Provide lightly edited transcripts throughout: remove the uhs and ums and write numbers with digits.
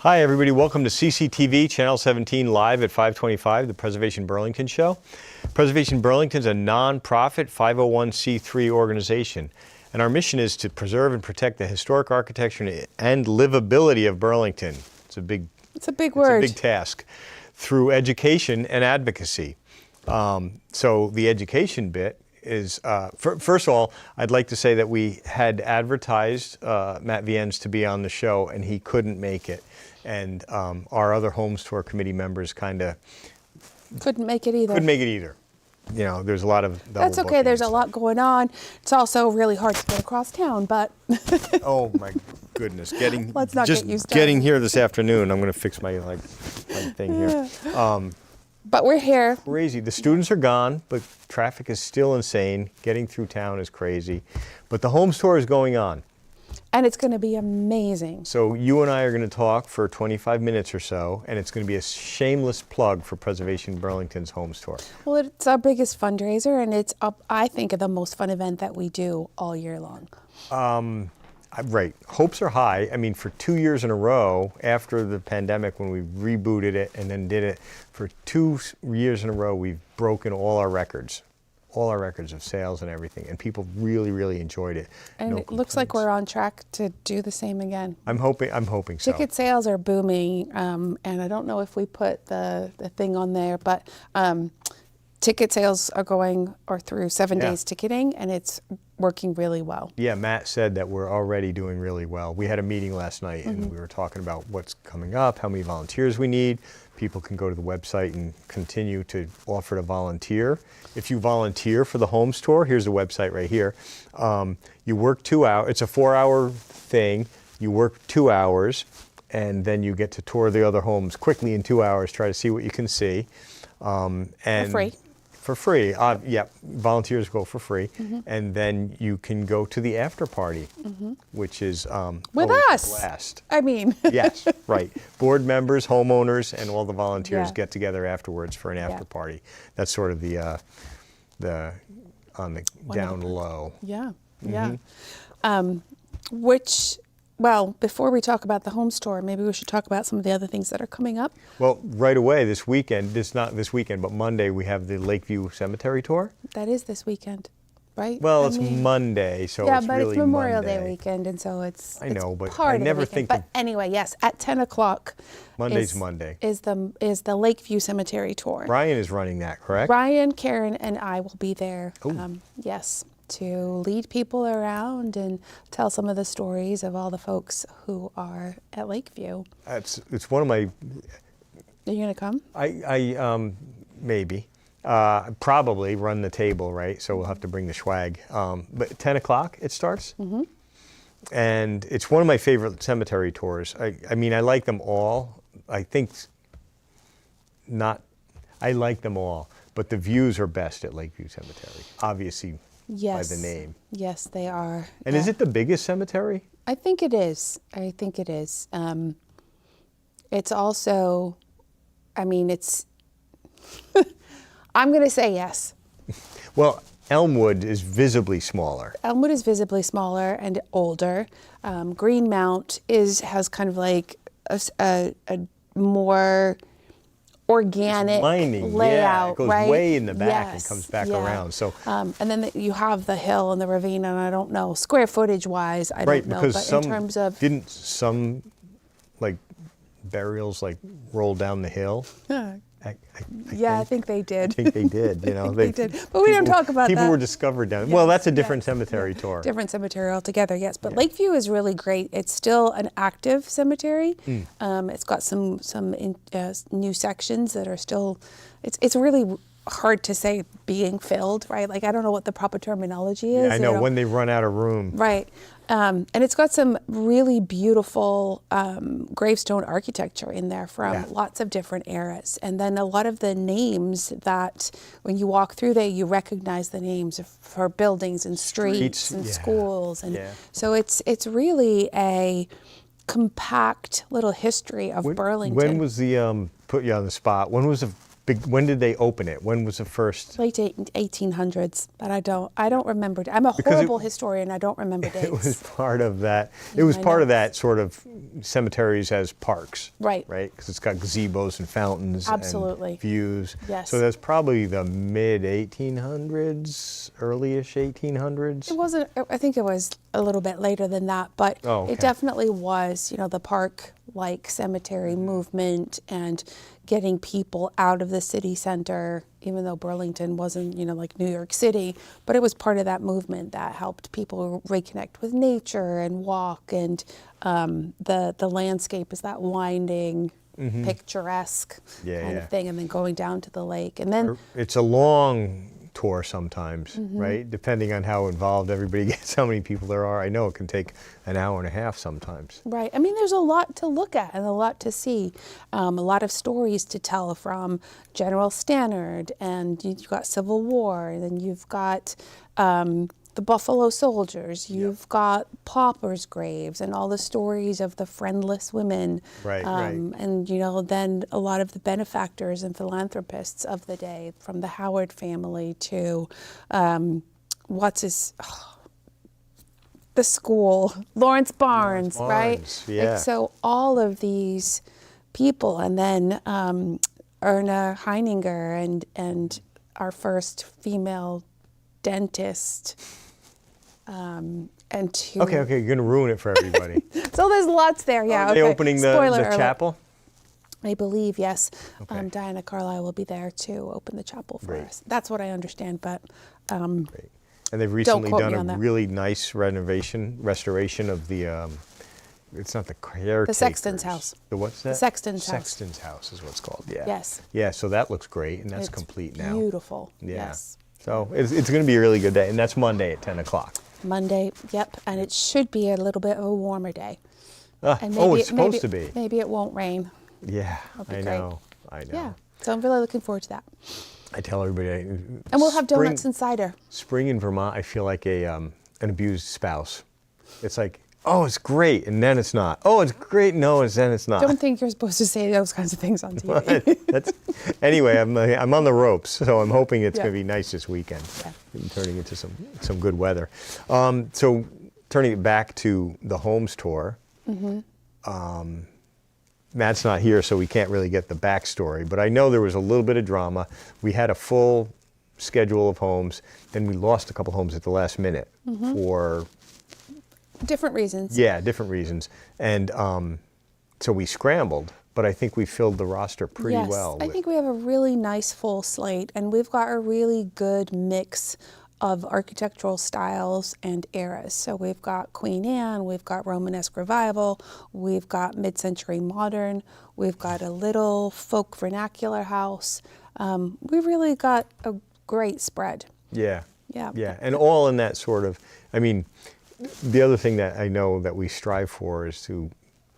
Hi everybody, welcome to CCTV, Channel 17, live at 525, the Preservation Burlington Show. Preservation Burlington is a non-profit 501c3 organization, and our mission is to preserve and protect the historic architecture and livability of Burlington. It's a big word. It's a big task, through education and advocacy. So the education bit is, first of all, I'd like to say that we had advertised Matt Viennes to be on the show, and he couldn't make it. And our other Homes Tour committee members kind of couldn't make it either. You know, there's a lot of double That's okay. booking, There's a lot going on. It's also really hard to get across town, but oh my goodness, let's not get used to getting here this afternoon. I'm going to fix my thing here. But we're here. Crazy. The students are gone, but traffic is still insane. Getting through town is crazy, but the Homes Tour is going on. And it's going to be amazing. So you and I are going to talk for 25 minutes or so, and it's going to be a shameless plug for Preservation Burlington's Homes Tour. Well, it's our biggest fundraiser, and it's, I think, the most fun event that we do all year long. Right. Hopes are high. I mean, for 2 years in a row, after the pandemic, when we rebooted it and then did it, for 2 years in a row, we've broken all our records of sales and everything, and people really, really enjoyed it. And it looks like we're on track to do the same again. I'm hoping so. Ticket sales are booming, and I don't know if we put the thing on there, but ticket sales are going through 7 days ticketing, and it's working really well. Yeah, Matt said that we're already doing really well. We had a meeting last night, and we were talking about what's coming up, how many volunteers we need. People can go to the website and continue to offer to volunteer. If you volunteer for the Homes Tour, here's the website right here. You work 2 hours. It's a 4-hour thing. You work 2 hours, and then you get to tour the other homes quickly in 2 hours, try to see what you can see. And for free. For free, yeah, volunteers go for free. And then you can go to the after party, which is with us. A blast. I mean. Yes, right. Board members, homeowners, and all the volunteers get together afterwards for an after party. That's sort of the on the down low. Yeah, yeah. Well, before we talk about the Homes Tour, maybe we should talk about some of the other things that are coming up. Well, right away this weekend, not this weekend, but Monday, we have the Lakeview Cemetery Tour. That is this weekend, right? Well, it's Monday, so yeah, it's but really it's Memorial Monday. Day weekend, and so it's I know, but part I of never the think. But anyway, yes, at 10 o'clock. Monday's Monday. Is the Lakeview Cemetery Tour. Ryan is running that, correct? Ryan, Karen, and I will be there. Oh. Yes. To lead people around and tell some of the stories of all the folks who are at Lakeview. It's one of my. Are you going to come? I maybe. Probably run the table, right? So we'll have to bring the swag. But 10 o'clock it starts. And it's one of my favorite cemetery tours. I mean, I like them all. I like them all, but the views are best at Lakeview Cemetery, obviously. Yes. By the name. Yes, they are. And is it the biggest cemetery? I think it is. It's also, I mean, it's, I'm going to say yes. Well, Elmwood is visibly smaller. Elmwood is visibly smaller and older. Greenmount has kind of like a more organic layout, it goes right? way in the back and comes back around. So, and then you have the hill and the ravine, and I don't know square footage wise, I don't know, but in terms of didn't some like burials like roll down the hill? I think they did. I think they did. You know, they did. But we don't talk about that. People were discovered down. Well, that's a different cemetery tour. Different cemetery altogether. Yes, but Lakeview is really great. It's still an active cemetery. It's got some new sections that are still. It's really hard to say being filled, right? Like I don't know what the proper terminology is. Yeah, I know when they run out of room. Right. And it's got some really beautiful gravestone architecture in there from lots of different eras. And then a lot of the names that when you walk through there, you recognize the names for buildings and streets and schools. And so it's really a compact little history of Burlington. When was the, put you on the spot, when was the when did they open it? When was the first? Late 1800s, but I don't remember. I'm a Because horrible historian. I don't remember dates. It was part of that. It was part of that sort of cemeteries as parks. Right. Right? Because it's got gazebos and fountains Absolutely. and views. Yes. So that's probably the mid-1800s, early-ish 1800s. It wasn't, I think it was a little bit later than that, but okay. It definitely was, the park-like cemetery movement and getting people out of the city center, even though Burlington wasn't, like New York City, but it was part of that movement that helped people reconnect with nature and walk, and the landscape is that winding, picturesque kind of thing, and then going down to the lake. And then it's a long tour sometimes, right? Depending on how involved everybody gets, how many people there are. I know it can take an hour and a half sometimes. Right. I mean, there's a lot to look at and a lot to see. A lot of stories to tell from General Stannard, and you've got Civil War, and then you've got the Buffalo Soldiers, you've got paupers' graves, and all the stories of the friendless women. Right, right. And, then a lot of the benefactors and philanthropists of the day, from the Howard family to the school, Lawrence Barnes, right? Yeah. So all of these people, and then Erna Heininger and our first female dentist. Okay, you're going to ruin it for everybody. So there's lots there, yeah. Are they opening the alert. chapel? I believe, yes. Okay. Diana Carlisle will be there to open the chapel for Great. us. That's what I understand, but Great. And they've recently quote me done on a that. really nice restoration of the, it's not the caretakers. The Sexton's house. The what's that? The Sexton's house. Sexton's house is what it's called, yeah. Yes. Yeah, so that looks great, and that's It's complete now. beautiful, Yeah. yes. So it's going to be a really good day, and that's Monday at 10 o'clock. Monday, yep, and it should be a little bit of a warmer day. And It's supposed to be. Maybe it won't rain. Yeah, be I great. know. Yeah, so I'm really looking forward to that. I tell everybody. And we'll have donuts and cider. Spring in Vermont, I feel like an abused spouse. It's like, oh, it's great, and then it's not. Oh, it's great, no, then it's not. Don't think you're supposed to say those kinds of things on TV. Anyway, I'm on the ropes, so I'm hoping it's Yeah. going to be nice this weekend, Yeah. turning into some good weather. So turning it back to the homes tour, Matt's not here, so we can't really get the backstory, but I know there was a little bit of drama. We had a full schedule of homes, then we lost a couple homes at the last minute for Different reasons. yeah, different reasons. And so we scrambled, but I think we filled the roster pretty Yes, well. I think we have a really nice full slate, and we've got a really good mix of architectural styles and eras. So we've got Queen Anne, we've got Romanesque Revival, we've got mid-century modern, we've got a little folk vernacular house. We really got a great spread. Yeah. Yeah. Yeah, and all in that sort of, I mean, the other thing that I know that we strive for is to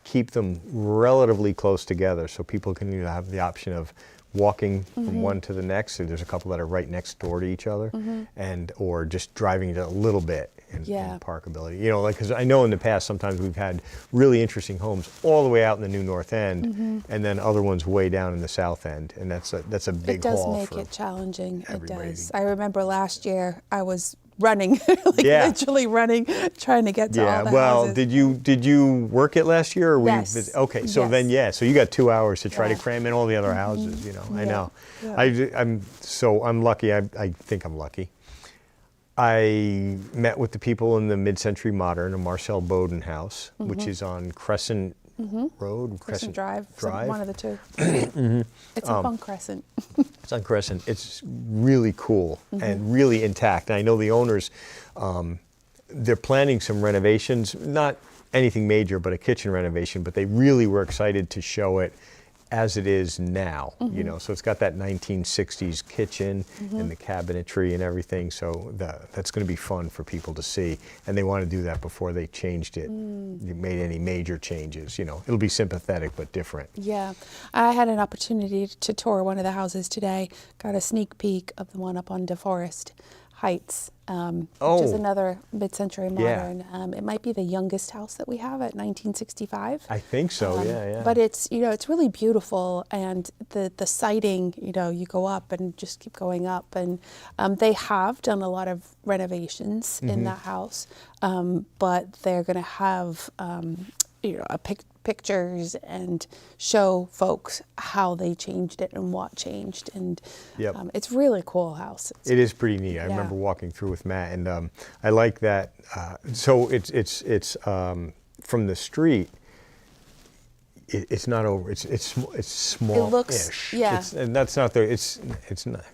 keep them relatively close together so people can have the option of walking from one to the next. So there's a couple that are right next door to each other, and or just driving a little bit in parkability. Because I know in the past sometimes we've had really interesting homes all the way out in the new North End, and then other ones way down in the South End, and that's a big It does haul make for it challenging. It everybody. does. I remember last year I was running, Yeah. literally running, trying to get to all the well, houses. did you work it last year? Or were Yes. you okay, so Yes. then so you got 2 hours to try to Yeah. cram in all the other houses. I Yeah. know. Yeah. I'm lucky. I think I'm lucky. I met with the people in the mid-century modern, a Marcel Bowden house, which is on Crescent Road, Crescent Drive, Drive. one of the two. It's Um, up on Crescent. It's on Crescent. It's really cool and really intact. And I know the owners, they're planning some renovations, not anything major, but a kitchen renovation, but they really were excited to show it as it is now, so it's got that 1960s kitchen and the cabinetry and everything, so that's going to be fun for people to see, and they want to do that before they changed it, made any major changes. It'll be sympathetic but different. Yeah, I had an opportunity to tour one of the houses today, got a sneak peek of the one up on DeForest. Heights, which Oh. is another mid-century Yeah. modern. It might be the youngest house that we have at 1965. I think so, yeah. But it's, it's really beautiful, and the siding, you go up and just keep going up, and they have done a lot of renovations in that house, but they're going to have, pictures and show folks how they changed it and what changed, and Yep. it's really cool house. It is pretty neat. I remember walking through with Matt, and I like that. So it's from the street. It's not over. It's small. It looks, yeah. And that's not the. It's not.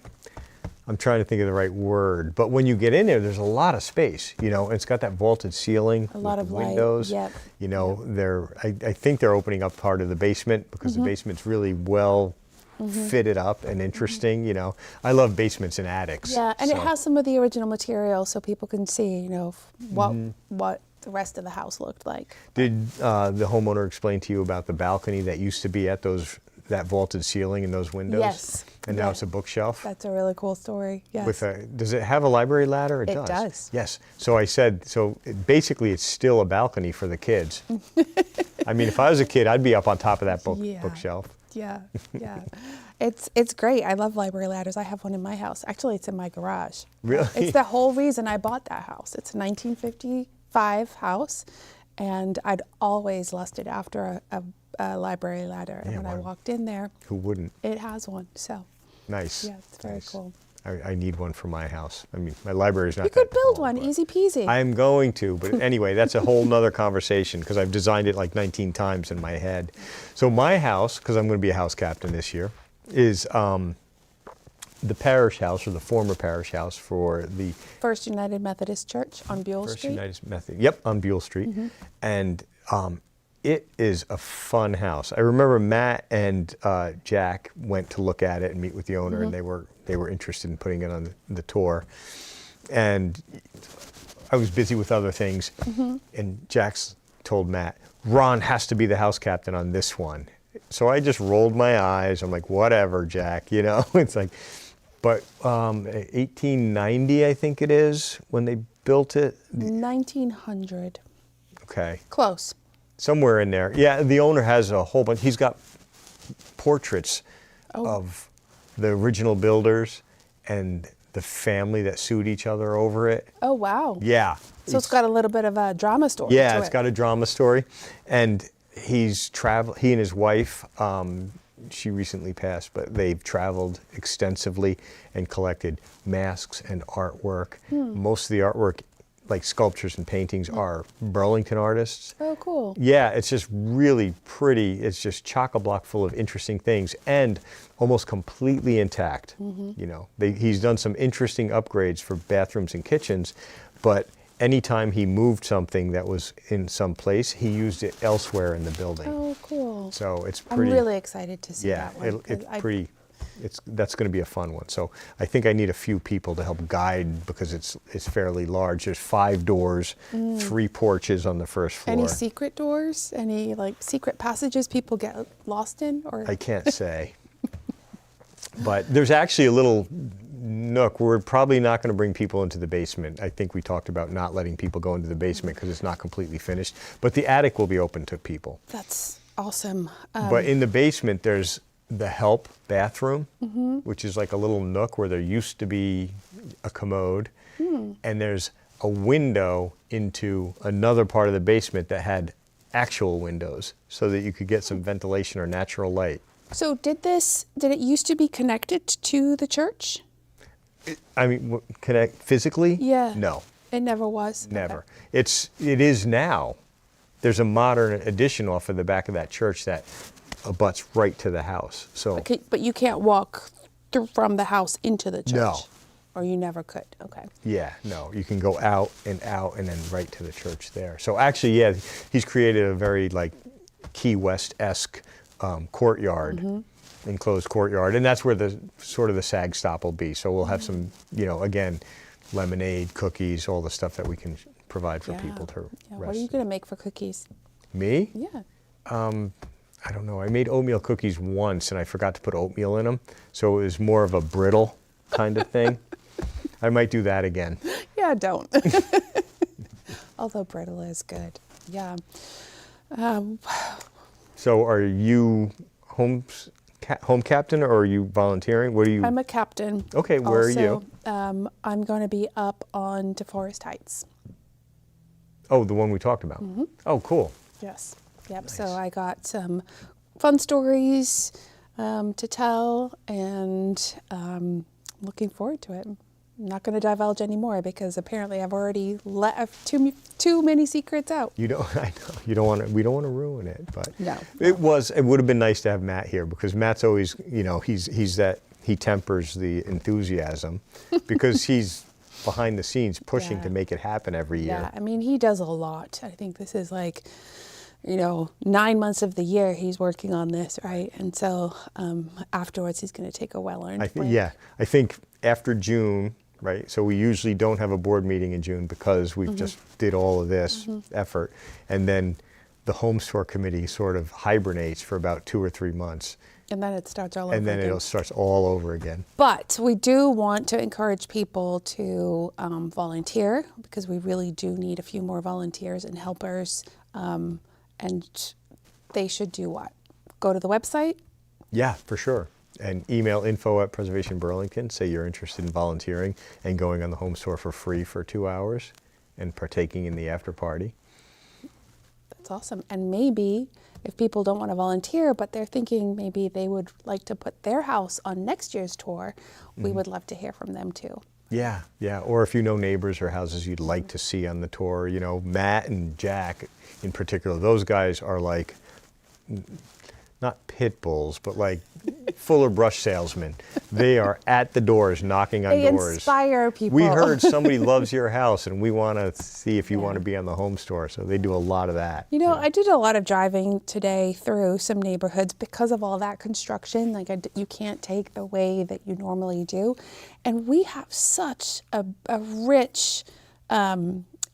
I'm trying to think of the right word, but when you get in there, there's a lot of space. It's got that vaulted ceiling, A lot with of the light, windows. yep. I think they're opening up part of the basement because the basement's really well fitted up and interesting. I love basements and attics. Yeah, and it so- has some of the original material, so people can see, what the rest of the house looked like. Did the homeowner explain to you about the balcony that used to be at that vaulted ceiling and those windows? Yes. And now Yeah. it's a bookshelf? That's a really cool story. Yes. Does it have a library ladder? It It does. does. Yes. So I said, basically it's still a balcony for the kids. I mean, if I was a kid, I'd be up on top of that Yeah. bookshelf. Yeah, yeah. It's great. I love library ladders. I have one in my house. Actually, it's in my garage. Really? It's the whole reason I bought that house. It's a 1955 house, and I'd always lusted after a library ladder. And Yeah, when I wow. walked in there, Who wouldn't? it has one. So Nice. yeah, it's very Nice. cool. I need one for my house. I mean, my library's not You could that build tall, one, but- easy peasy. I'm going to, but anyway, that's a whole nother conversation because I've designed it like 19 times in my head. So my house, because I'm going to be a house captain this year, is the parish house, or the former parish house for the First United Methodist Church on Buell First Street. United Methodist. Yep, on Buell Street. And it is a fun house. I remember Matt and Jack went to look at it and meet with the owner, and they were interested in putting it on the tour. And I was busy with other things, and Jack's told Matt, Ron has to be the house captain on this one. So I just rolled my eyes. I'm like, whatever, Jack, It's like, but 1890, I think it is, when they built it. 1900. Okay. Close. Somewhere in there. Yeah, the owner has a whole bunch. He's got portraits of the original builders and the family that sued each other over it. Oh, wow. Yeah. So it's got a little bit of a drama story Yeah, to it's it. got a drama story. And he and his wife, she recently passed, but they've traveled extensively and collected masks and artwork. Most of the artwork, like sculptures and paintings, are Burlington artists. Oh, cool. Yeah, it's just really pretty. It's just chock-a-block full of interesting things and almost completely intact. He's done some interesting upgrades for bathrooms and kitchens, but anytime he moved something that was in some place, he used it elsewhere in the building. Oh, cool. So it's I'm pretty. really excited to see Yeah, that one. 'cause that's going to be a fun one. So I think I need a few people to help guide because it's fairly large. There's 5 doors, 3 porches on the first floor. Any secret doors? Any secret passages people get lost in? Or I can't say. But there's actually a little nook. We're probably not going to bring people into the basement. I think we talked about not letting people go into the basement because it's not completely finished. But the attic will be open to people. That's awesome. But in the basement, there's the help bathroom, which is like a little nook where there used to be a commode. And there's a window into another part of the basement that had actual windows so that you could get some ventilation or natural light. So did it used to be connected to the church? I mean, connect physically? Yeah. No, It never was? never. It is now. There's a modern addition off of the back of that church that abuts right to the house. So Okay, but you can't walk from the house into the church? No. Or you never could? Okay. yeah, no, you can go out and then right to the church there. So actually, yeah, he's created a very Key West-esque courtyard, enclosed courtyard, and that's where the sag stop will be. So we'll have some, again, lemonade, cookies, all the stuff that we can provide for people to Yeah. rest. What are you going to make for cookies? Me? Yeah. I don't know. I made oatmeal cookies once and I forgot to put oatmeal in them, so it was more of a brittle kind of thing. I might do that again. Yeah, don't. Although brittle is good. Yeah. So are you home captain, or are you volunteering? What are you? I'm a captain. Okay, where are you? I'm going to be up on DeForest Heights. Oh, the one we talked about. Oh, cool. Yes. Yep. Nice. So I got some fun stories to tell, and looking forward to it. I'm not going to divulge anymore because apparently I've already let too many secrets out. You don't. I know. You don't want to. We don't want to ruin it, but No. It would have been nice to have Matt here, because Matt's always, he tempers the enthusiasm because he's behind the scenes pushing Yeah. to make it happen every year. Yeah. I mean, he does a lot. I think this is like, 9 months of the year he's working on this, right? And so afterwards he's going to take a well-earned break. Yeah, I think after June, right? So we usually don't have a board meeting in June because we've just did all of this effort, and then the home store committee sort of hibernates for about 2 or 3 months. And then it starts all over And then again. it starts all over again. But we do want to encourage people to volunteer, because we really do need a few more volunteers and helpers. And they should do what? Go to the website? Yeah, for sure. And email info@Preservation Burlington, say you're interested in volunteering and going on the home store for free for 2 hours and partaking in the after party. That's awesome. And maybe if people don't want to volunteer, but they're thinking maybe they would like to put their house on next year's tour, we would love to hear from them too. Yeah, yeah. Or if you know neighbors or houses you'd like to see on the tour, Matt and Jack in particular, those guys are like, not pit bulls, but like Fuller brush salesmen. They are at the doors, knocking on They doors. inspire people. We heard somebody loves your house, and we want to see if you want to be on the home store. So they do a lot of that. I did a lot of driving today through some neighborhoods because of all that construction. Like you can't take the way that you normally do. And we have such a rich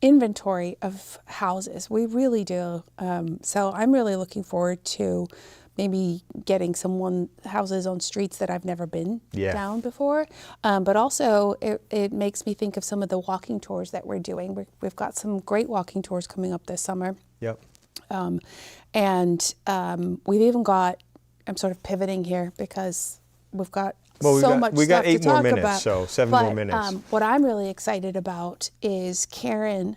inventory of houses. We really do. So I'm really looking forward to maybe getting some houses on streets that I've never been down before. But also it makes me think of some of the walking tours that we're doing. We've got some great walking tours coming up this summer. Yep. And we've even got, I'm sort of pivoting here because we've got We much got stuff 8 to more talk minutes, about. so 7 But, more minutes. What I'm really excited about is Karen,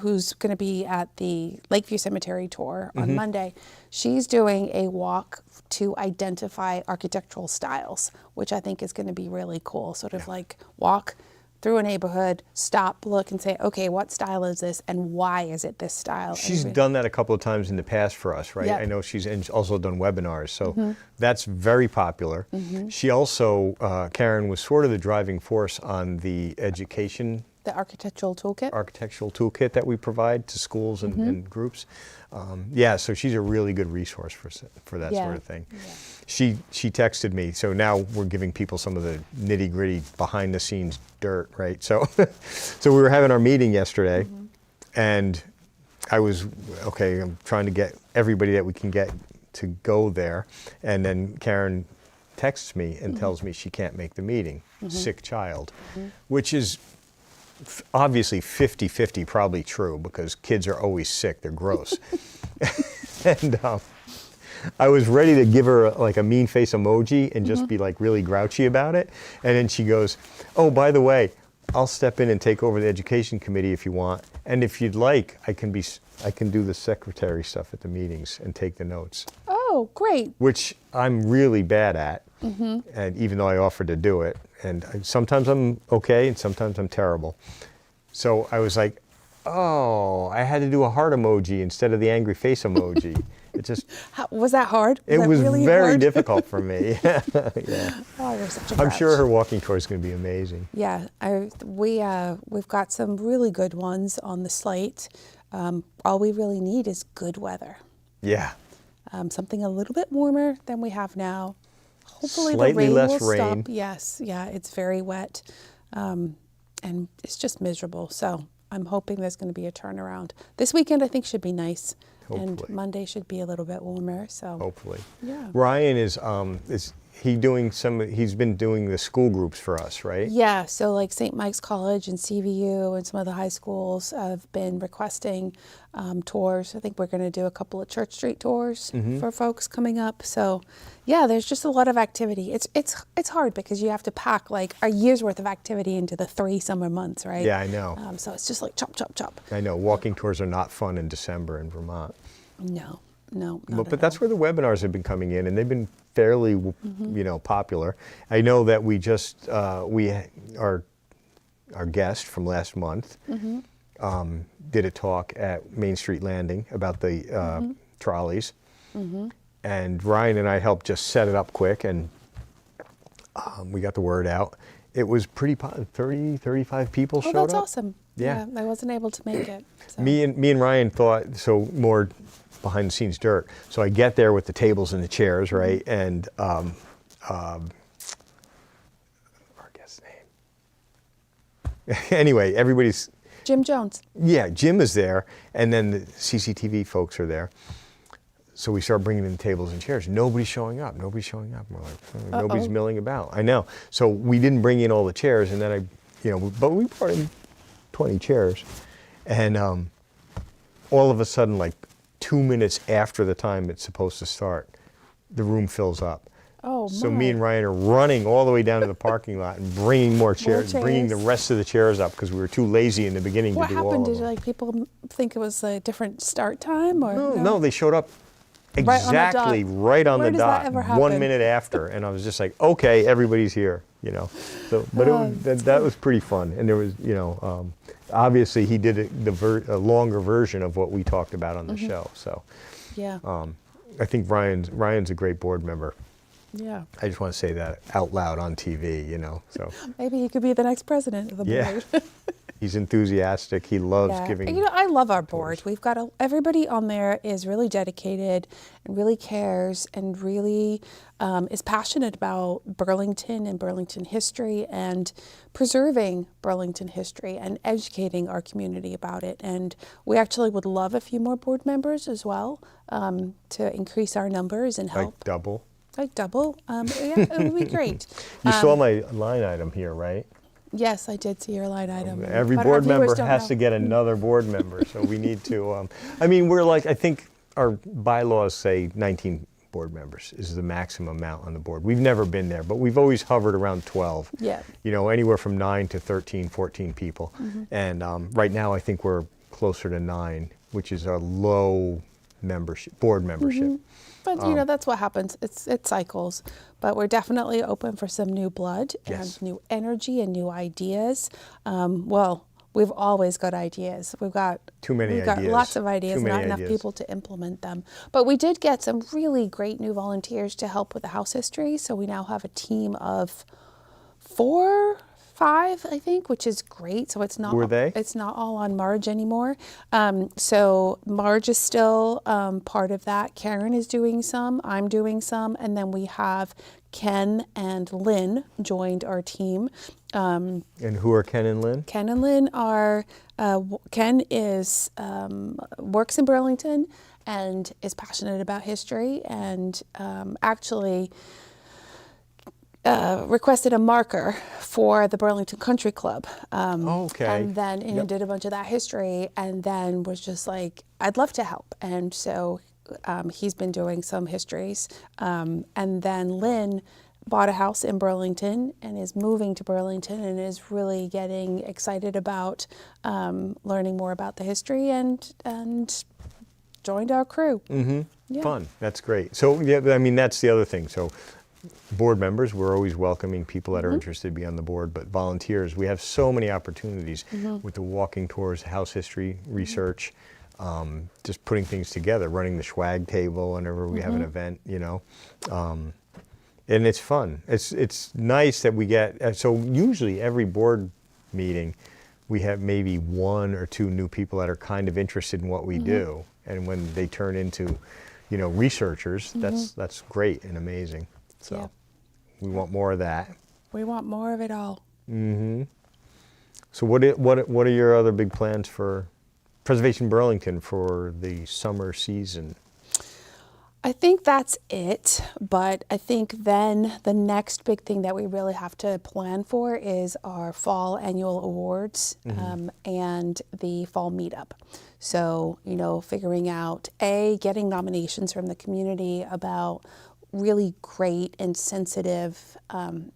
who's going to be at the Lakeview Cemetery tour on Monday. She's doing a walk to identify architectural styles, which I think is going to be really cool. Sort of like walk through a neighborhood, stop, look, and say, okay, what style is this, and why is it this style? She's done that a couple of times in the past for us, right? Yep. I know she's also done webinars, so that's very popular. She also, Karen, was sort of the driving force on the education The architectural toolkit that we provide to schools and groups. So she's a really good resource for that sort of thing. Yeah. She texted me, so now we're giving people some of the nitty gritty behind the scenes dirt, right? So we were having our meeting yesterday, and I'm trying to get everybody that we can get to go there, and then Karen texts me and tells me she can't make the meeting, sick child, which is obviously 50-50 probably true, because kids are always sick, they're gross. And I was ready to give her like a mean face emoji and just be like really grouchy about it. And then she goes, oh, by the way, I'll step in and take over the education committee if you want. And if you'd like, I can do the secretary stuff at the meetings and take the notes. Oh, great. Which I'm really bad at. And even though I offered to do it, and sometimes I'm okay and sometimes I'm terrible. So I was like, oh, I had to do a heart emoji instead of the angry face emoji. It just Was that hard? it that was really very hard? difficult for me. Yeah. Oh, you're such a I'm grouch. sure her walking tour is going to be amazing. Yeah, we've got some really good ones on the slate. All we really need is good weather. Yeah. Something a little bit warmer than we have now. Hopefully Slightly the rain less will rain. stop. Yes, yeah, it's very wet, and it's just miserable. So I'm hoping there's going to be a turnaround. This weekend I think should be nice, and Hopefully. Monday should be a little bit warmer. So Hopefully. Yeah. Ryan is he's been doing the school groups for us, right? Yeah, so like St. Mike's College and CVU and some of the high schools have been requesting tours. I think we're going to do a couple of Church Street tours for folks coming up. So yeah, there's just a lot of activity. It's hard because you have to pack like a year's worth of activity into the 3 summer months, right? Yeah, I know. So it's just like chop, chop, chop. I know. Walking tours are not fun in December in Vermont. No, not But at that's all. where the webinars have been coming in, and they've been fairly, popular. I know that we just our guest from last month did a talk at Main Street Landing about the trolleys, and Ryan and I helped just set it up quick, and we got the word out. It was pretty 30, 35 people showed up. That's awesome. Yeah. I wasn't able to make it. So. Me and Ryan thought, so more behind the scenes dirt. So I get there with the tables and the chairs, right? And our guest's name. Anyway, everybody's, Jim Jones. yeah, Jim is there, and then the CCTV folks are there. So we start bringing in the tables and chairs. Nobody's showing up. Nobody's showing up. We're like, nobody's milling about. I know. So we didn't bring in all the chairs, and then but we brought in 20 chairs, and all of a sudden, like 2 minutes after the time it's supposed to start, the room fills up. Oh, So my. me and Ryan are running all the way down to the parking lot and bringing more chairs, bringing the chairs. rest of the chairs up because we were too lazy in the beginning What to do all happened? of Did them. like people think it was a different start time, or No, they showed up Right on the dot. exactly right on Where the does that dot, ever 1 happen? minute after, and I was just like, okay, everybody's here, So, but that was pretty fun, and there was, obviously he did a longer version of what we talked about on the show. So, Yeah, I think Ryan's a great board member. yeah. I just want to say that out loud on TV, So Maybe he could be the next president of the yeah, board. he's enthusiastic. He loves Yeah. giving. I love our board. We've got everybody on there is really dedicated and really cares and really is passionate about Burlington and Burlington history and preserving Burlington history and educating our community about it. And we actually would love a few more board members as well to increase our numbers and help. Like double. Like double. Yeah, it would be great. You saw my line item here, right? Yes, I did see your line item. Every but our board viewers member don't has know. to get another board member, so we need to. We're like, I think our bylaws say 19 board members is the maximum amount on the board. We've never been there, but we've always hovered around 12. Yeah. Anywhere from 9 to 13, 14 people. And right now, I think we're closer to 9, which is a low board membership. But that's what happens. It cycles. But we're definitely open for some new blood Yes. and new energy and new ideas. We've always got ideas. We've got We've got ideas. lots of ideas, Too many not enough ideas. people to implement them. But we did get some really great new volunteers to help with the house history. So we now have a team of 4, 5, I think, which is great. So it's not Who are they? It's not all on Marge anymore. So Marge is still part of that. Karen is doing some. I'm doing some, and then we have Ken and Lynn joined our team. And who are Ken and Lynn? Ken and Lynn are. Ken is works in Burlington and is passionate about history, and actually requested a marker for the Burlington Country Club. Okay. And then Yep. did a bunch of that history, and then was just like, I'd love to help. And so he's been doing some histories. And then Lynn bought a house in Burlington and is moving to Burlington and is really getting excited about learning more about the history and joined our crew. Yeah. Fun. That's great. So, yeah, that's the other thing. So, board members, we're always welcoming people that are interested to be on the board, but volunteers, we have so many opportunities with the walking tours, house history research, just putting things together, running the swag table whenever we have an event, and it's fun. It's nice that we get, so usually every board meeting, we have maybe 1 or 2 new people that are kind of interested in what we do, and when they turn into, researchers, that's great and amazing. So Yeah. we want more of that. We want more of it all. So what are your other big plans for Preservation Burlington for the summer season? I think that's it, but I think then the next big thing that we really have to plan for is our fall annual awards and the fall meetup. So, you know, figuring out, getting nominations from the community about really great and sensitive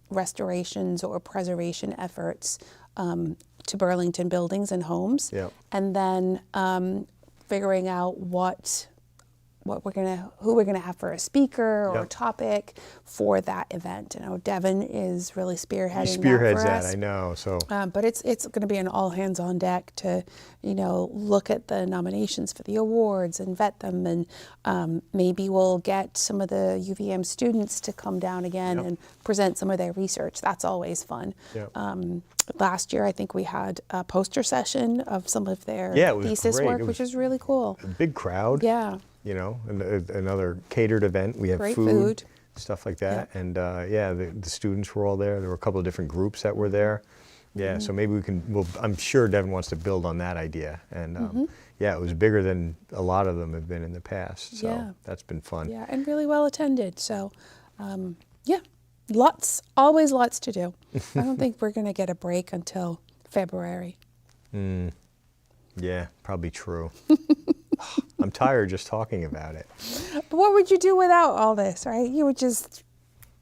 restorations or preservation efforts to Burlington buildings and homes. Yeah. And then figuring out who we're gonna have for a speaker or Yep. topic for that event. You know, Devin is really spearheading He spearheads that for us. I know. So But it's going to be an all hands on deck to, you know, look at the nominations for the awards and vet them, and maybe we'll get some of the UVM students to come down again Yep. and present some of their research. That's always fun. Yep. Last year, I think we had a poster session of some of their Yeah, it was thesis great. work, It which was was really cool. a big crowd. Yeah. You know, another catered event. We have Great food, food. stuff like that. And the students were all there. There were a couple of different groups that were there. Yeah, so maybe we can, I'm sure Devin wants to build on that idea. And yeah, it was bigger than a lot of them have been in the past. So Yeah. that's been fun. Yeah, and really well attended. So, yeah, always lots to do. I don't think we're going to get a break until February. Yeah, probably true. I'm tired just talking about it. But what would you do without all this, right? You would just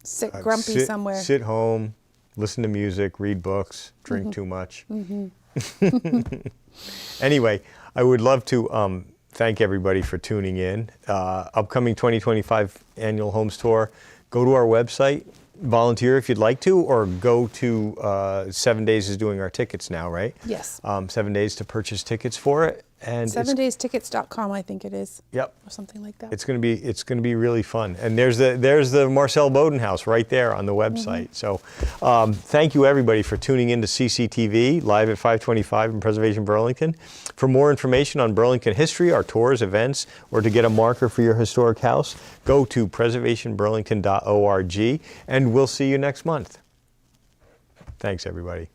sit grumpy somewhere. Sit home, listen to music, read books, drink too much. Anyway, I would love to thank everybody for tuning in. Upcoming 2025 annual Homes Tour. Go to our website, volunteer if you'd like to, or go to 7 Days is doing our tickets now, right? Yes. 7 Days to purchase tickets for it. And 7daystickets.com, I think it is. Yep. Or something like that. It's going to be really fun. And there's the Marcel Bowden House right there on the website. So thank you everybody for tuning in to CCTV live at 525 in Preservation Burlington. For more information on Burlington history, our tours, events, or to get a marker for your historic house, go to preservationburlington.org, and we'll see you next month. Thanks everybody.